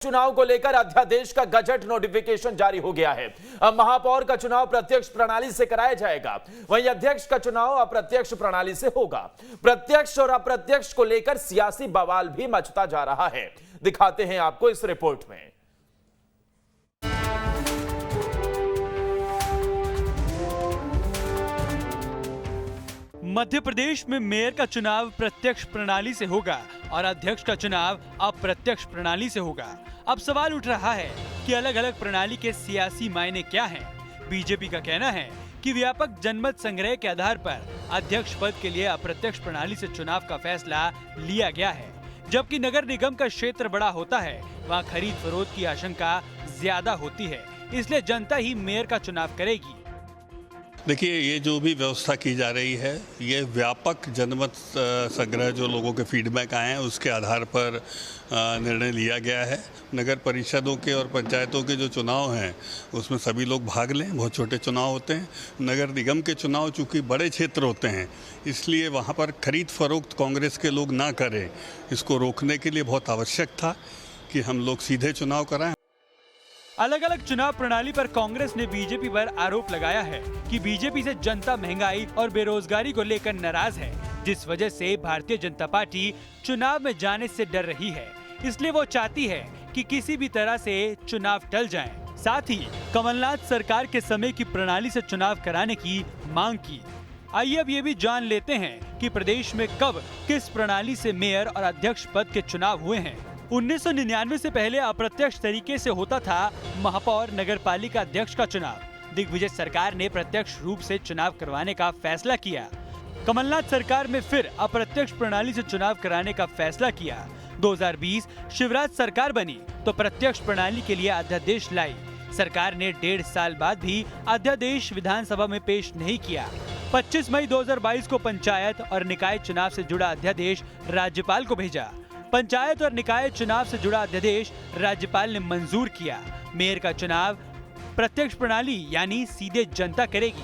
चुनाव को लेकर अध्यादेश का गजट नोटिफिकेशन जारी हो गया है। अब महापौर का चुनाव प्रत्यक्ष प्रणाली से कराया जाएगा, वहीं अध्यक्ष का चुनाव अप्रत्यक्ष प्रणाली से होगा। प्रत्यक्ष और अप्रत्यक्ष को लेकर सियासी बवाल भी मचता जा रहा है। दिखाते हैं आपको इस रिपोर्ट में। मध्य प्रदेश में मेयर का चुनाव प्रत्यक्ष प्रणाली से होगा और अध्यक्ष का चुनाव अप्रत्यक्ष प्रणाली से होगा। अब सवाल उठ रहा है कि अलग अलग प्रणाली के सियासी मायने क्या हैं? बीजेपी का कहना है कि व्यापक जनमत संग्रह के आधार पर अध्यक्ष पद के लिए अप्रत्यक्ष प्रणाली से चुनाव का फैसला लिया गया है। जबकि नगर निगम का क्षेत्र बड़ा होता है, वहाँ खरीद फरोख्त की आशंका ज्यादा होती है, इसलिए जनता ही मेयर का चुनाव करेगी। देखिए, ये जो भी व्यवस्था की जा रही है, ये व्यापक जनमत संग्रह जो लोगों के फीडबैक आए हैं उसके आधार पर निर्णय लिया गया है। नगर परिषदों के और पंचायतों के जो चुनाव हैं उसमें सभी लोग भाग लें, बहुत छोटे चुनाव होते हैं। नगर निगम के चुनाव चूँकि बड़े क्षेत्र होते हैं, इसलिए वहाँ पर खरीद फरोख्त कांग्रेस के लोग ना करें, इसको रोकने के लिए बहुत आवश्यक था कि हम लोग सीधे चुनाव कराएं। अलग अलग चुनाव प्रणाली पर कांग्रेस ने बीजेपी पर आरोप लगाया है कि बीजेपी से जनता महंगाई और बेरोजगारी को लेकर नाराज है, जिस वजह से भारतीय जनता पार्टी चुनाव में जाने से डर रही है। इसलिए वो चाहती है कि किसी भी तरह से चुनाव टल जाएं। साथ ही कमलनाथ सरकार के समय की प्रणाली से चुनाव कराने की मांग की। आइए अब ये भी जान लेते हैं कि प्रदेश में कब किस प्रणाली से मेयर और अध्यक्ष पद के चुनाव हुए हैं। 1999 से पहले अप्रत्यक्ष तरीके से होता था महापौर नगर पालिका अध्यक्ष का चुनाव। दिग्विजय सरकार ने प्रत्यक्ष रूप से चुनाव करवाने का फैसला किया। कमलनाथ सरकार में फिर अप्रत्यक्ष प्रणाली से चुनाव कराने का फैसला किया। 2020 शिवराज सरकार बनी तो प्रत्यक्ष प्रणाली के लिए अध्यादेश लाई। सरकार ने 1.5 साल बाद भी अध्यादेश विधानसभा में पेश नहीं किया। 25 मई 2022 को पंचायत और निकाय चुनाव से जुड़ा अध्यादेश राज्यपाल को भेजा। पंचायत और निकाय चुनाव से जुड़ा अध्यादेश राज्यपाल ने मंजूर किया। मेयर का चुनाव प्रत्यक्ष प्रणाली यानी सीधे जनता करेगी।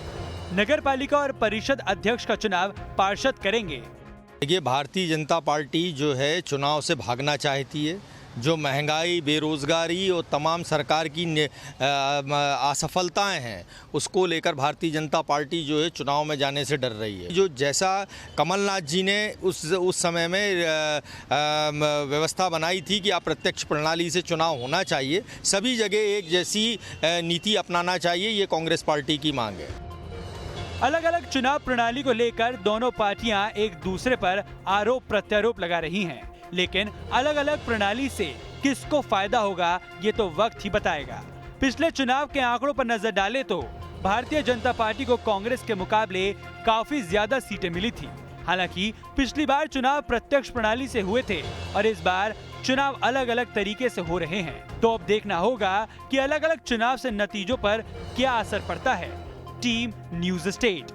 नगर पालिका और परिषद अध्यक्ष का चुनाव पार्षद करेंगे। देखिए, भारतीय जनता पार्टी जो है चुनाव से भागना चाहती है। जो महंगाई, बेरोजगारी और तमाम सरकार की असफलताएं हैं, उसको लेकर भारतीय जनता पार्टी जो है चुनाव में जाने से डर रही है। जो जैसा कमलनाथ जी ने उस समय में व्यवस्था बनाई थी कि अप्रत्यक्ष प्रणाली से चुनाव होना चाहिए, सभी जगह एक जैसी नीति अपनाना चाहिए, ये कांग्रेस पार्टी की मांग है। अलग अलग चुनाव प्रणाली को लेकर दोनों पार्टियां एक दूसरे पर आरोप प्रत्यारोप लगा रही हैं, लेकिन अलग अलग प्रणाली से किसको फायदा होगा ये तो वक्त ही बताएगा। पिछले चुनाव के आंकड़ों पर नजर डालें तो भारतीय जनता पार्टी को कांग्रेस के मुकाबले काफी ज्यादा सीटें मिली थी। हालांकि पिछली बार चुनाव प्रत्यक्ष प्रणाली से हुए थे और इस बार चुनाव अलग अलग तरीके से हो रहे हैं। तो अब देखना होगा कि अलग अलग चुनाव से नतीजों पर क्या असर पड़ता है। Team news state.